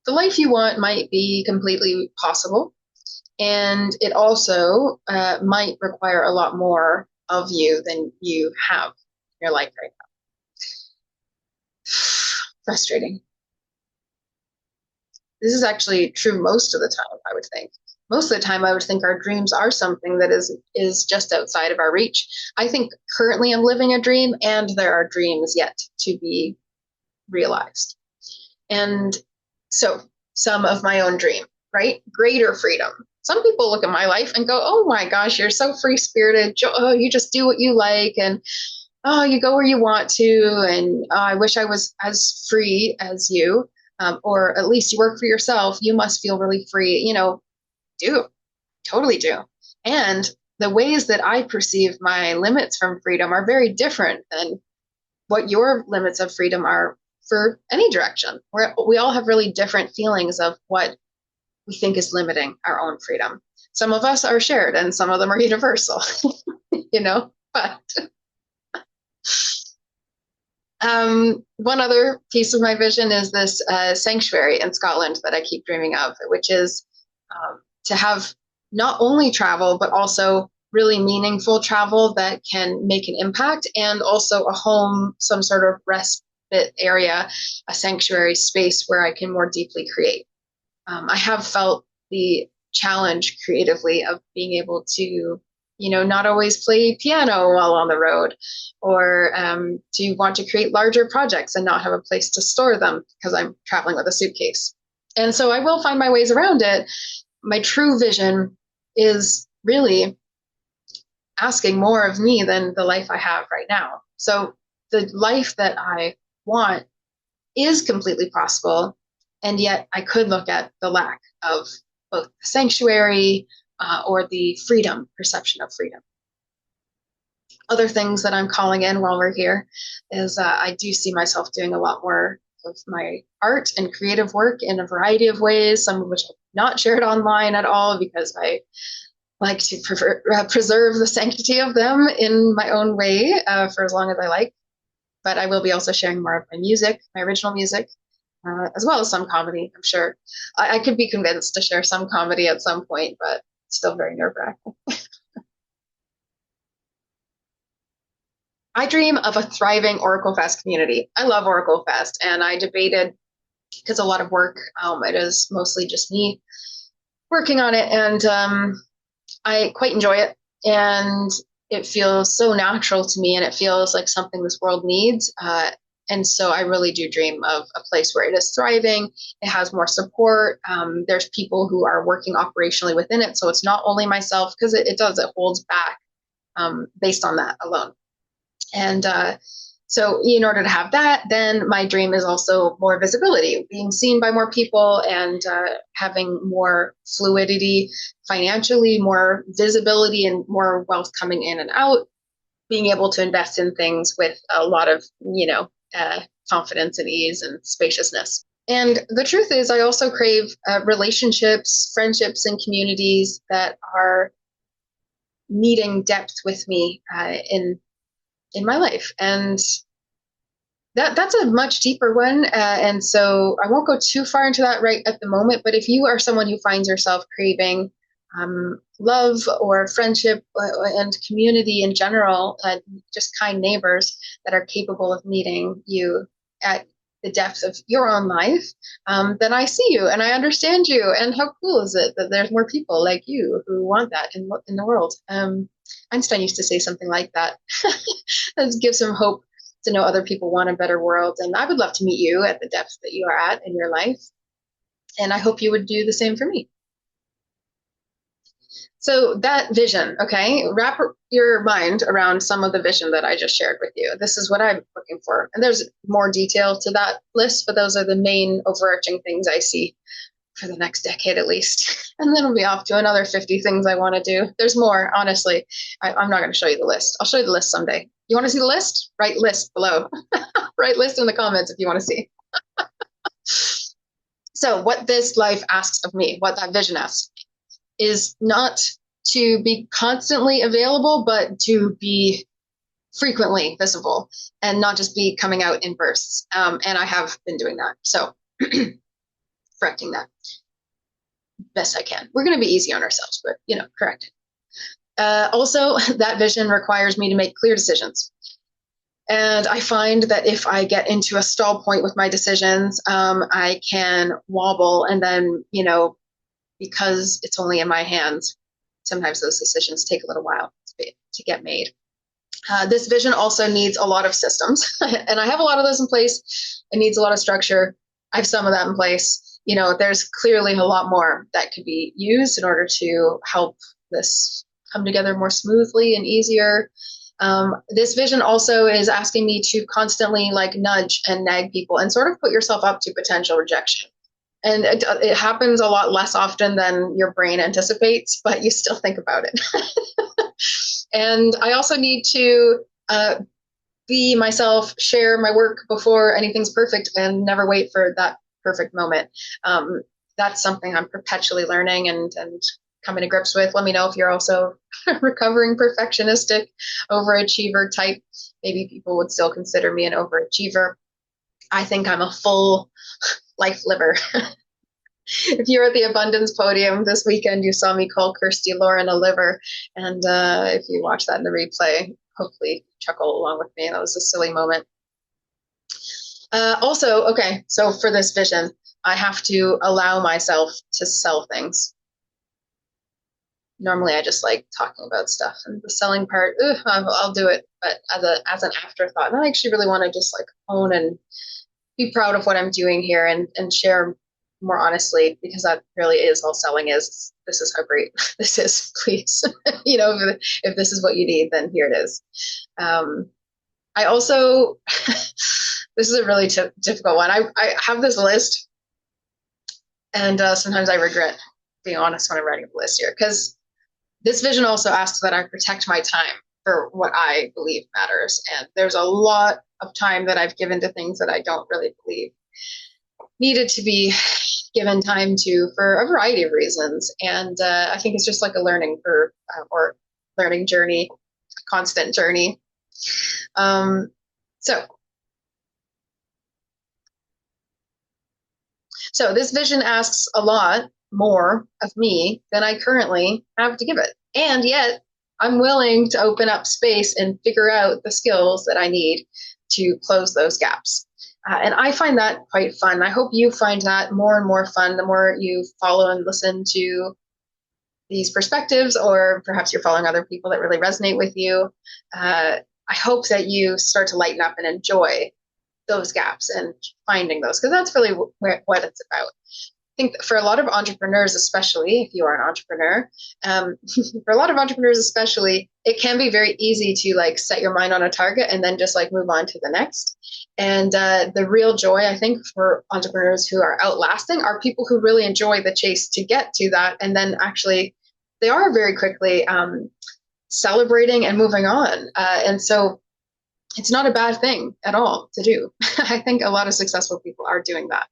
the life you want might be completely possible, and it also might require a lot more of you than you have in your life right now. Frustrating. This is actually true most of the time, I would think. Most of the time, I would think our dreams are something that is just outside of our reach. I think currently I'm living a dream, and there are dreams yet to be realized. And so, some of my own dream, right? Greater freedom. Some people look at my life and go, "Oh my gosh, you're so free spirited. Oh, you just do what you like, and oh, you go where you want to, and oh, I wish I was as free as you, or at least you work for yourself. You must feel really free." Do totally do. And the ways that I perceive my limits from freedom are very different than what your limits of freedom are for any direction. We all have really different feelings of what we think is limiting our own freedom. Some of us are shared, and some of them are universal, but one other piece of my vision is this sanctuary in Scotland that I keep dreaming of, which is to have not only travel, but also really meaningful travel that can make an impact, and also a home, some sort of respite area, a sanctuary space where I can more deeply create. I have felt the challenge creatively of being able to not always play piano while on the road, or to want to create larger projects and not have a place to store them because I'm traveling with a suitcase. And so I will find my ways around it. My true vision is really asking more of me than the life I have right now. So the life that I want is completely possible, and yet I could look at the lack of both the sanctuary or the freedom, perception of freedom. Other things that I'm calling in while we're here is I do see myself doing a lot more of my art and creative work in a variety of ways, some of which I've not shared online at all because I like to preserve the sanctity of them in my own way for as long as I like. But I will be also sharing more of my music, my original music, as well as some comedy, I'm sure. I could be convinced to share some comedy at some point, but still very nerve-wracking. I dream of a thriving OracleFest community. I love OracleFest, and I debated, because a lot of work, it is mostly just me working on it, and I quite enjoy it. And it feels so natural to me, and it feels like something this world needs. And so I really do dream of a place where it is thriving. It has more support. There's people who are working operationally within it. So it's not only myself, because it holds back based on that alone. And so in order to have that, then my dream is also more visibility, being seen by more people, and having more fluidity financially, more visibility, and more wealth coming in and out, being able to invest in things with a lot of, confidence and ease and spaciousness. And the truth is, I also crave relationships, friendships, and communities that are meeting depth with me in my life. And that's a much deeper one. And so I won't go too far into that right at the moment. But if you are someone who finds yourself craving love or friendship and community in general, just kind neighbors that are capable of meeting you at the depth of your own life, then I see you and I understand you. And how cool is it that there's more people like you who want that in the world? Einstein used to say something like that. That gives him hope to know other people want a better world. And I would love to meet you at the depth that you are at in your life. And I hope you would do the same for me. So that vision, okay, wrap your mind around some of the vision that I just shared with you. This is what I'm looking for. And there's more detail to that list, but those are the main overarching things I see for the next decade at least. And then we'll be off to another 50 things I want to do. There's more, honestly. I'm not going to show you the list. I'll show you the list someday. You want to see the list? Write list below. Write list in the comments if you want to see. So what this life asks of me, what that vision asks, is not to be constantly available, but to be frequently visible and not just be coming out in bursts. And I have been doing that. So correcting that best I can. We're going to be easy on ourselves, but correct. Also, that vision requires me to make clear decisions. And I find that if I get into a stall point with my decisions, I can wobble. And then, because it's only in my hands, sometimes those decisions take a little while to get made. This vision also needs a lot of systems, and I have a lot of those in place. It needs a lot of structure. I have some of that in place. There's clearly a lot more that could be used in order to help this come together more smoothly and easier. This vision also is asking me to constantly nudge and nag people and sort of put yourself up to potential rejection. And it happens a lot less often than your brain anticipates, but you still think about it. And I also need to be myself, share my work before anything's perfect, and never wait for that perfect moment. That's something I'm perpetually learning and coming to grips with. Let me know if you're also recovering perfectionistic overachiever type. Maybe people would still consider me an overachiever. I think I'm a full life liver. If you were at the abundance podium this weekend, you saw me call Kirsty Lauren a liver. And if you watch that in the replay, hopefully chuckle along with me. That was a silly moment. Also, okay, so for this vision, I have to allow myself to sell things. Normally I just like talking about stuff, and the selling part, I'll do it, but as an afterthought. And I actually really want to just own and be proud of what I'm doing here and share more honestly, because that really is all selling is. This is how great this is, please. If this is what you need, then here it is. I also, this is a really difficult one. I have this list, and sometimes I regret being honest when I'm writing the list here, because this vision also asks that I protect my time for what I believe matters. And there's a lot of time that I've given to things that I don't really believe needed to be given time to for a variety of reasons. And I think it's just like a learning curve or learning journey, a constant journey. So this vision asks a lot more of me than I currently have to give it. And yet I'm willing to open up space and figure out the skills that I need to close those gaps. And I find that quite fun. I hope you find that more and more fun the more you follow and listen to these perspectives, or perhaps you're following other people that really resonate with you. I hope that you start to lighten up and enjoy those gaps and finding those, because that's really what it's about. I think for a lot of entrepreneurs, especially if you are an entrepreneur, for a lot of entrepreneurs especially, it can be very easy to set your mind on a target and then just move on to the next. And the real joy, I think, for entrepreneurs who are outlasting are people who really enjoy the chase to get to that. And then actually they are very quickly celebrating and moving on. And so it's not a bad thing at all to do. I think a lot of successful people are doing that.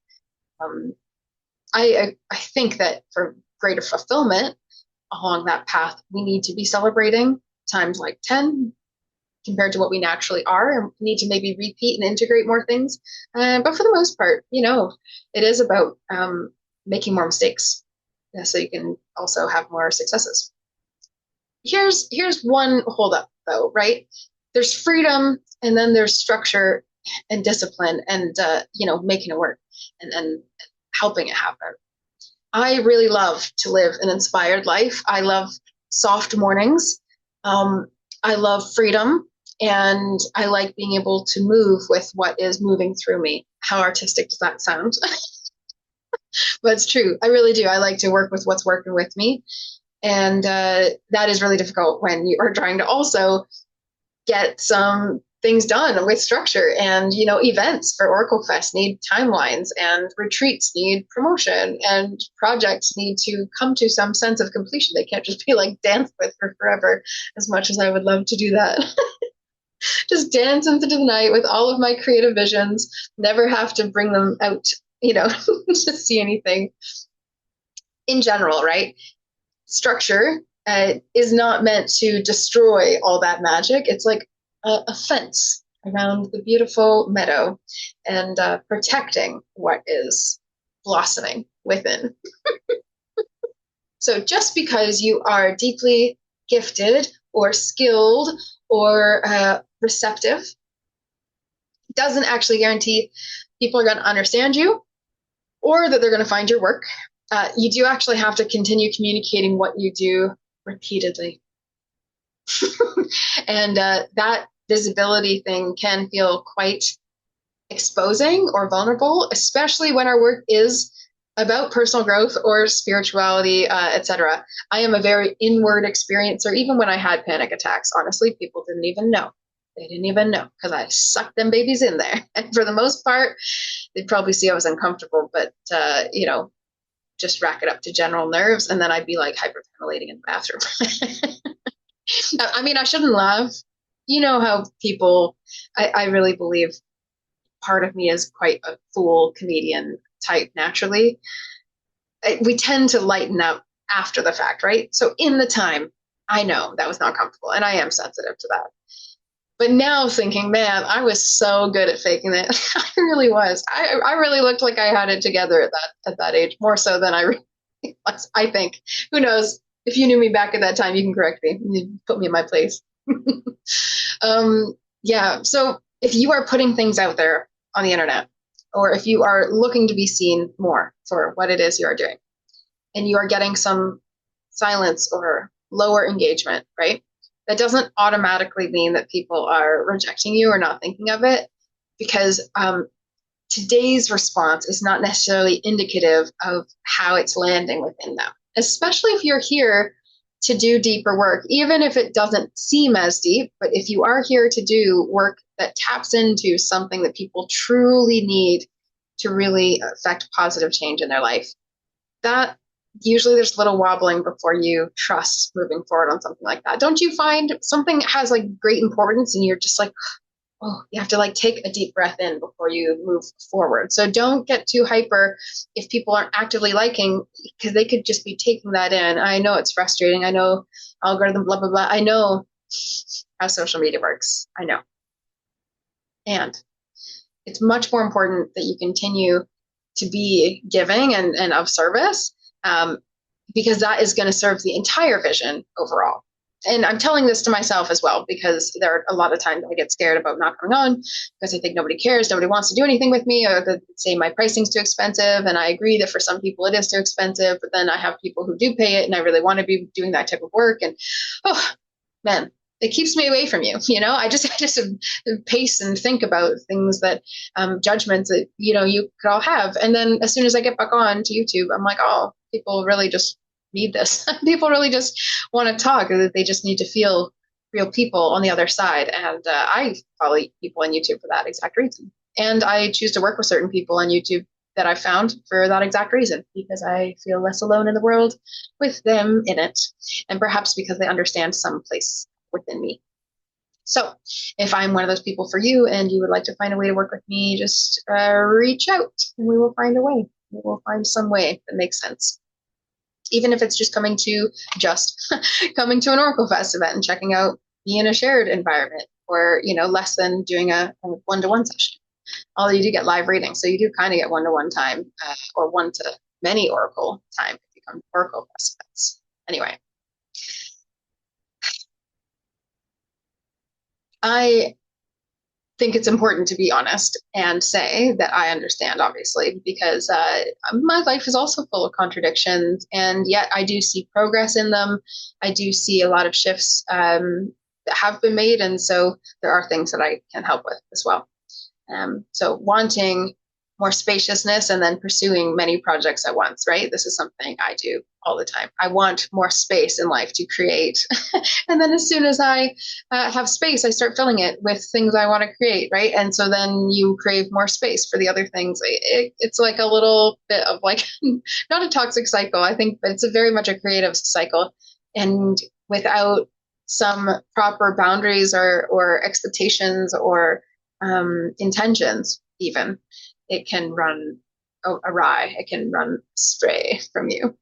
I think that for greater fulfillment along that path, we need to be celebrating times 10 compared to what we naturally are, and we need to maybe repeat and integrate more things. But for the most part, it is about making more mistakes, so you can also have more successes. Here's one holdup, though, right? There's freedom, and then there's structure and discipline, and making it work and helping it happen. I really love to live an inspired life. I love soft mornings. I love freedom, and I like being able to move with what is moving through me. How artistic does that sound? But it's true. I really do. I like to work with what's working with me. And that is really difficult when you are trying to also get some things done with structure. And events for OracleFest need timelines, and retreats need promotion, and projects need to come to some sense of completion. They can't just be danced with for forever, as much as I would love to do that. Just dance into the night with all of my creative visions, never have to bring them out, to see anything. In general, right? Structure is not meant to destroy all that magic. It's like a fence around the beautiful meadow, and protecting what is blossoming within. So just because you are deeply gifted or skilled or receptive doesn't actually guarantee people are going to understand you or that they're going to find your work. You do actually have to continue communicating what you do repeatedly. And that visibility thing can feel quite exposing or vulnerable, especially when our work is about personal growth or spirituality, etc. I am a very inward experiencer. Even when I had panic attacks, honestly, people didn't even know. They didn't even know because I sucked them babies in there. And for the most part, they'd probably see I was uncomfortable, but, just rack it up to general nerves. And then I'd be like hyperventilating in the bathroom. I mean, I shouldn't laugh. You know how people, I really believe part of me is quite a fool comedian type naturally. We tend to lighten up after the fact, right? So in the time, I know that was not comfortable and I am sensitive to that. But now thinking, man, I was so good at faking it. I really was. I really looked like I had it together at that age, more so than I really was, I think. Who knows? If you knew me back at that time, you can correct me. You put me in my place. Yeah. So if you are putting things out there on the internet, or if you are looking to be seen more for what it is you are doing, and you are getting some silence or lower engagement, right? That doesn't automatically mean that people are rejecting you or not thinking of it, because today's response is not necessarily indicative of how it's landing within them, especially if you're here to do deeper work, even if it doesn't seem as deep. But if you are here to do work that taps into something that people truly need to really affect positive change in their life, that usually there's a little wobbling before you trust moving forward on something like that. Don't you find something has like great importance and you're just like, oh, you have to like take a deep breath in before you move forward. So don't get too hyper if people aren't actively liking, because they could just be taking that in. I know it's frustrating. I know algorithm, blah, blah, blah. I know how social media works. I know. And it's much more important that you continue to be giving and of service, because that is going to serve the entire vision overall. And I'm telling this to myself as well, because there are a lot of times I get scared about not coming on because I think nobody cares, nobody wants to do anything with me, or that say my pricing's too expensive. And I agree that for some people it is too expensive, but then I have people who do pay it and I really want to be doing that type of work. And oh man, it keeps me away from you. I just pace and think about things that judgments that you could all have. And then as soon as I get back on to YouTube, I'm like, oh, people really just need this. People really just want to talk. They just need to feel real people on the other side. And I follow people on YouTube for that exact reason. And I choose to work with certain people on YouTube that I found for that exact reason, because I feel less alone in the world with them in it. And perhaps because they understand some place within me. So if I'm one of those people for you and you would like to find a way to work with me, just reach out and we will find a way. We will find some way that makes sense. Even if it's just coming to coming to an OracleFest event and checking out me in a shared environment, or less than doing a one-to-one session. Although you do get live readings, so you do kind of get one-to-one time, or one-to-many Oracle time if you come to OracleFest events. Anyway, I think it's important to be honest and say that I understand, obviously, because my life is also full of contradictions, and yet I do see progress in them. I do see a lot of shifts that have been made, and so there are things that I can help with as well. So wanting more spaciousness and then pursuing many projects at once, right? This is something I do all the time. I want more space in life to create. And then as soon as I have space, I start filling it with things I want to create, right? And so then you crave more space for the other things. It's like a little bit of like, not a toxic cycle, I think, but it's very much a creative cycle. And without some proper boundaries or expectations or intentions, even, it can run awry. It can run astray from you.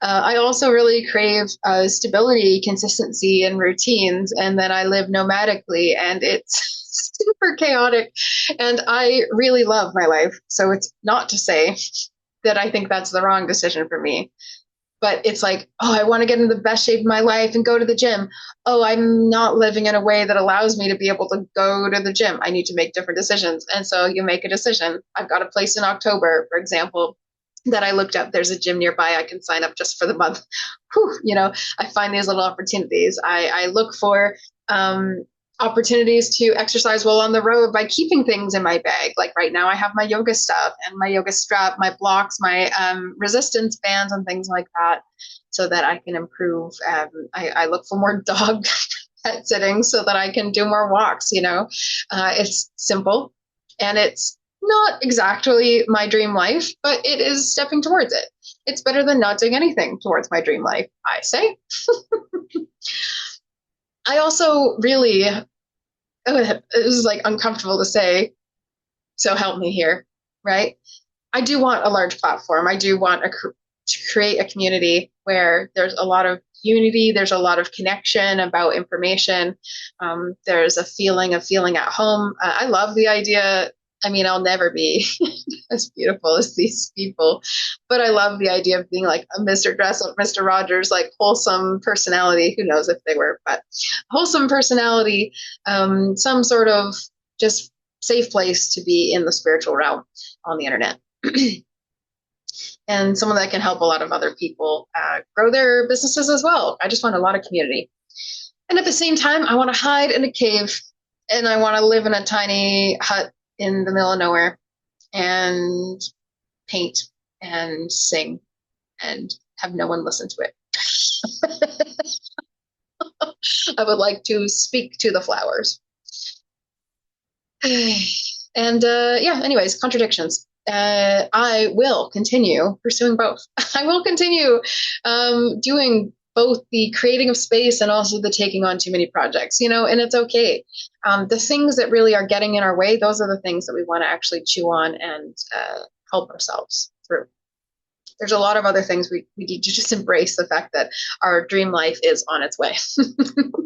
I also really crave stability, consistency, and routines. And then I live nomadically, and it's super chaotic. And I really love my life. So it's not to say that I think that's the wrong decision for me. But it's like, oh, I want to get in the best shape of my life and go to the gym. Oh, I'm not living in a way that allows me to be able to go to the gym. I need to make different decisions. And so you make a decision. I've got a place in October, for example, that I looked up. There's a gym nearby. I can sign up just for the month. Whew, I find these little opportunities. I look for opportunities to exercise while on the road by keeping things in my bag. Like right now, I have my yoga stuff and my yoga strap, my blocks, my resistance bands, and things like that, so that I can improve. I look for more dog pet sitting so that I can do more walks. It's simple and it's not exactly my dream life, but it is stepping towards it. It's better than not doing anything towards my dream life, I say. I also really, it was like uncomfortable to say, so help me here, right? I do want a large platform. I do want to create a community where there's a lot of unity, there's a lot of connection about information. There's a feeling of feeling at home. I love the idea. I mean, I'll never be as beautiful as these people, but I love the idea of being like a Mr. Dress Up, Mr. Rogers, like wholesome personality. Who knows if they were, but wholesome personality, some sort of just safe place to be in the spiritual realm on the internet. And someone that can help a lot of other people grow their businesses as well. I just want a lot of community. And at the same time, I want to hide in a cave and I want to live in a tiny hut in the middle of nowhere and paint and sing and have no one listen to it. I would like to speak to the flowers. And yeah, anyways, contradictions. I will continue pursuing both. I will continue doing both the creating of space and also the taking on too many projects, and it's okay. The things that really are getting in our way, those are the things that we want to actually chew on and help ourselves through. There's a lot of other things we need to just embrace the fact that our dream life is on its way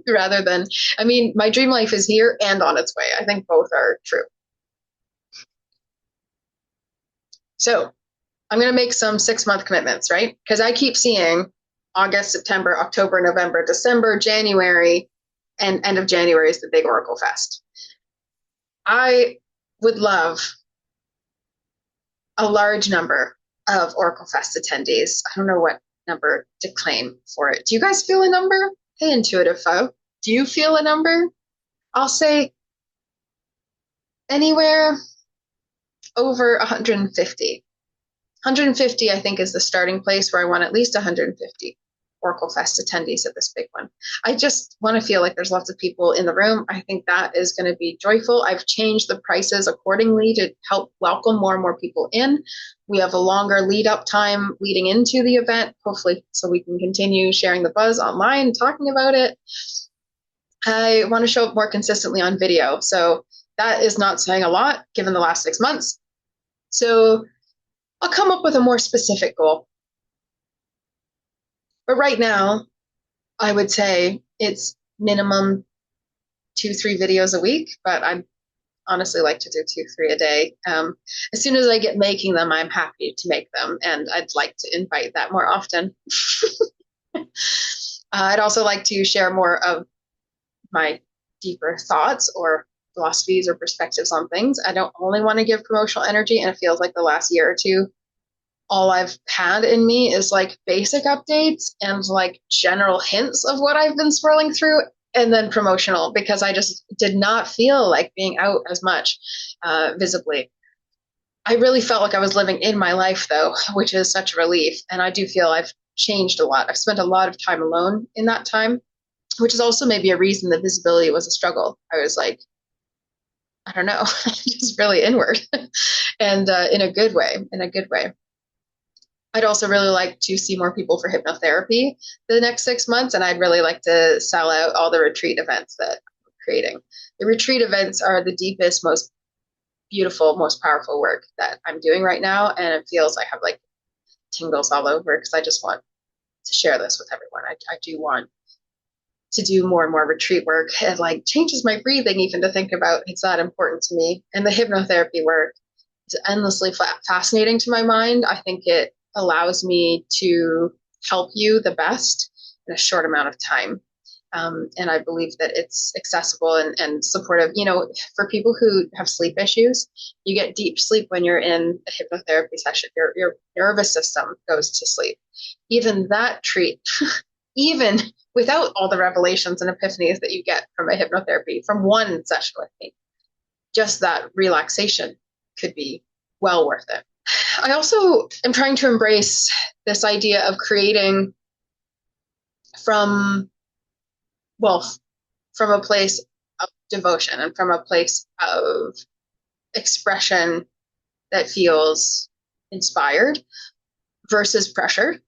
rather than, I mean, my dream life is here and on its way. I think both are true. So I'm going to make some 6-month commitments, right? Because I keep seeing August, September, October, November, December, January, and end of January is the big Oracle Fest. I would love a large number of Oracle Fest attendees. I don't know what number to claim for it. Do you guys feel a number? Hey, intuitive folk. Do you feel a number? I'll say anywhere over 150. 150, I think, is the starting place where I want at least 150 Oracle Fest attendees at this big one. I just want to feel like there's lots of people in the room. I think that is going to be joyful. I've changed the prices accordingly to help welcome more and more people in. We have a longer lead up time leading into the event, hopefully, so we can continue sharing the buzz online, talking about it. I want to show up more consistently on video. So that is not saying a lot given the last 6 months. So I'll come up with a more specific goal. But right now, I would say it's minimum 2-3 videos a week, but I honestly like to do 2-3 a day. As soon as I get making them, I'm happy to make them, and I'd like to invite that more often. I'd also like to share more of my deeper thoughts or philosophies or perspectives on things. I don't only want to give promotional energy, and it feels like the last year or two, all I've had in me is like basic updates and like general hints of what I've been scrolling through, and then promotional, because I just did not feel like being out as much visibly. I really felt like I was living in my life though, which is such a relief. And I do feel I've changed a lot. I've spent a lot of time alone in that time, which is also maybe a reason that visibility was a struggle. I was like, I don't know, just really inward and in a good way, I'd also really like to see more people for hypnotherapy the next 6 months, and I'd really like to sell out all the retreat events that I'm creating. The retreat events are the deepest, most beautiful, most powerful work that I'm doing right now, and it feels I have like tingles all over because I just want to share this with everyone. I do want to do more and more retreat work. It like changes my breathing even to think about. It's that important to me. And the hypnotherapy work is endlessly fascinating to my mind. I think it allows me to help you the best in a short amount of time. And I believe that it's accessible and supportive. You know, for people who have sleep issues, you get deep sleep when you're in a hypnotherapy session. Your nervous system goes to sleep. Even that treat, even without all the revelations and epiphanies that you get from a hypnotherapy, from one session with me, just that relaxation could be well worth it. I also am trying to embrace this idea of creating from, well, from a place of devotion and from a place of expression that feels inspired versus pressure.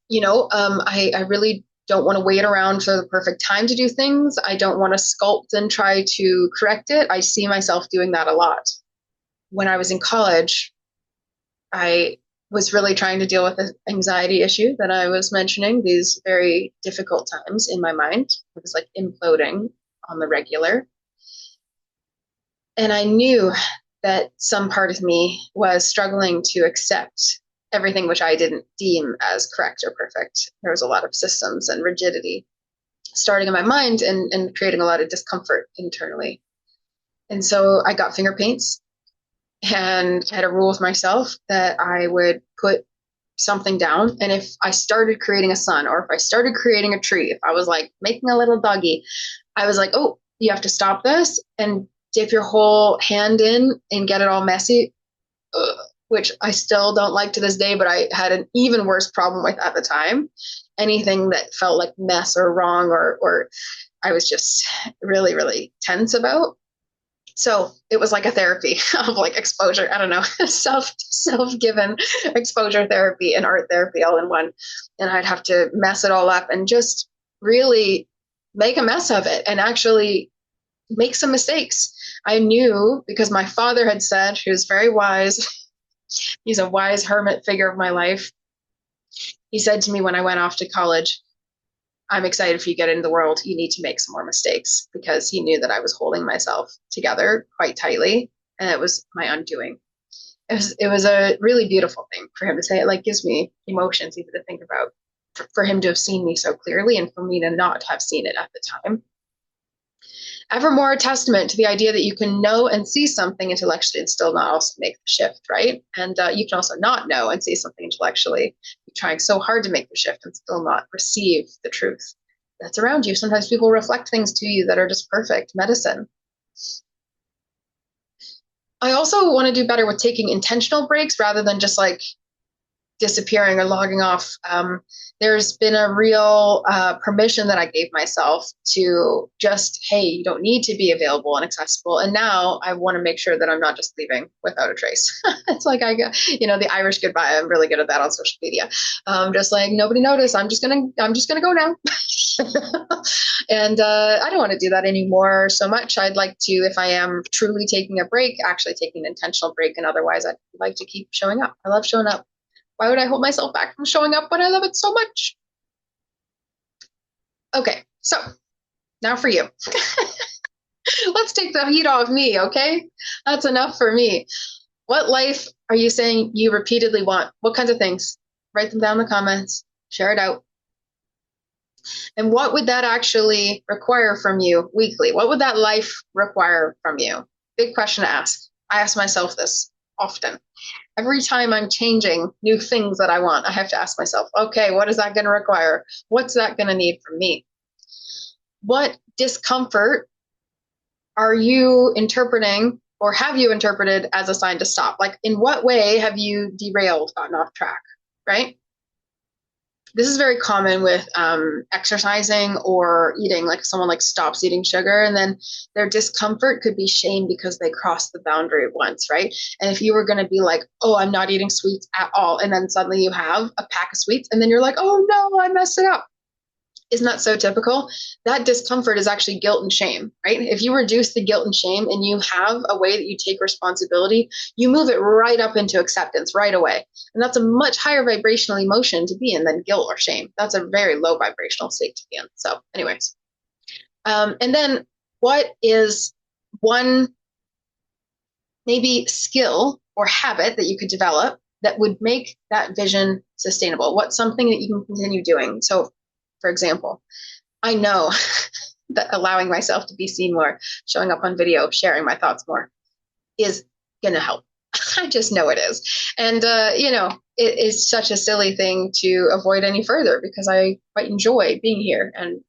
You know, I really don't want to wait around for the perfect time to do things. I don't want to sculpt and try to correct it. I see myself doing that a lot. When I was in college, I was really trying to deal with the anxiety issue that I was mentioning, these very difficult times in my mind. It was like imploding on the regular. And I knew that some part of me was struggling to accept everything which I didn't deem as correct or perfect. There was a lot of systems and rigidity starting in my mind and creating a lot of discomfort internally. And so I got finger paints and I had a rule with myself that I would put something down. And if I started creating a sun or if I started creating a tree, if I was like making a little doggy, I was like, oh, you have to stop this and dip your whole hand in and get it all messy, which I still don't like to this day, but I had an even worse problem with at the time. Anything that felt like mess or wrong or I was just really, really tense about. So it was like a therapy of like exposure. I don't know, self-given exposure therapy and art therapy all in one. And I'd have to mess it all up and just really make a mess of it and actually make some mistakes. I knew because my father had said, he was very wise. He's a wise hermit figure of my life. He said to me when I went off to college, I'm excited if you get into the world, you need to make some more mistakes, because he knew that I was holding myself together quite tightly and it was my undoing. It was a really beautiful thing for him to say. It like gives me emotions even to think about, for him to have seen me so clearly and for me to not have seen it at the time. Ever more a testament to the idea that you can know and see something intellectually and still not also make the shift, right? And you can also not know and see something intellectually, you're trying so hard to make the shift and still not receive the truth that's around you. Sometimes people reflect things to you that are just perfect medicine. I also want to do better with taking intentional breaks rather than just like disappearing or logging off. There's been a real permission that I gave myself to just, hey, you don't need to be available and accessible. And now I want to make sure that I'm not just leaving without a trace. It's like the Irish goodbye. I'm really good at that on social media. Just like nobody noticed. I'm just gonna go now. And I don't want to do that anymore so much. I'd like to, if I am truly taking a break, actually taking an intentional break. And otherwise, I'd like to keep showing up. I love showing up. Why would I hold myself back from showing up when I love it so much? Okay, so now for you. Let's take the heat off me, okay? That's enough for me. What life are you saying you repeatedly want? What kinds of things? Write them down in the comments, share it out. And what would that actually require from you weekly? What would that life require from you? Big question to ask. I ask myself this often. Every time I'm changing new things that I want, I have to ask myself, okay, what is that going to require? What's that going to need from me? What discomfort are you interpreting or have you interpreted as a sign to stop? Like, in what way have you derailed, gotten off track, right? This is very common with exercising or eating. Like someone like stops eating sugar and then their discomfort could be shame because they crossed the boundary once, right? And if you were going to be like, oh, I'm not eating sweets at all, and then suddenly you have a pack of sweets and then you're like, oh no, I messed it up. Isn't that so typical? That discomfort is actually guilt and shame, right? If you reduce the guilt and shame and you have a way that you take responsibility, you move it right up into acceptance right away. And that's a much higher vibrational emotion to be in than guilt or shame. That's a very low vibrational state to be in. So anyways, And then what is one maybe skill or habit that you could develop that would make that vision sustainable? What's something that you can continue doing? So, for example, I know that allowing myself to be seen more, showing up on video, sharing my thoughts more is going to help. I just know it is. And, it is such a silly thing to avoid any further because I quite enjoy being here and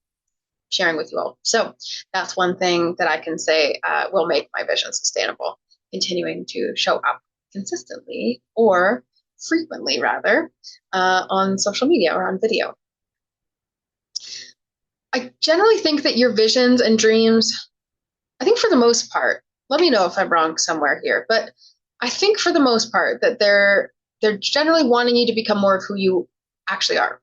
sharing with you all. So that's one thing that I can say will make my vision sustainable, continuing to show up consistently or frequently, rather, on social media or on video. I generally think that your visions and dreams, I think for the most part, let me know if I'm wrong somewhere here, but I think for the most part that they're generally wanting you to become more of who you actually are.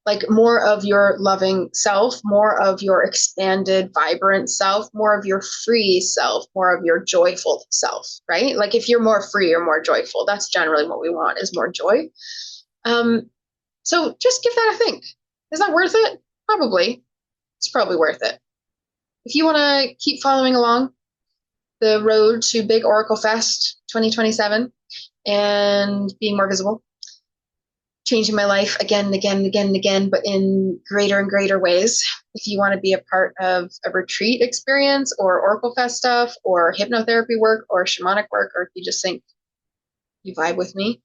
Like more of your loving self, more of your expanded, vibrant self, more of your free self, more of your joyful self, right? Like if you're more free or more joyful, that's generally what we want is more joy. Um, so just give that a think. Is that worth it? Probably. It's probably worth it. If you want to keep following along the road to Big Oracle Fest 2027 and being more visible, changing my life again and again and again and again, but in greater and greater ways. If you want to be a part of a retreat experience or Oracle Fest stuff or hypnotherapy work or shamanic work, or if you just think you vibe with me,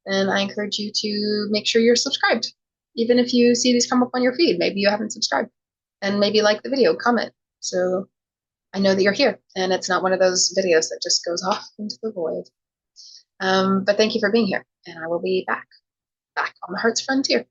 then I encourage you to make sure you're subscribed. Even if you see these come up on your feed, maybe you haven't subscribed. And maybe like the video, comment. So I know that you're here and it's not one of those videos that just goes off into the void. But thank you for being here, and I will be back on the Heart's Frontier.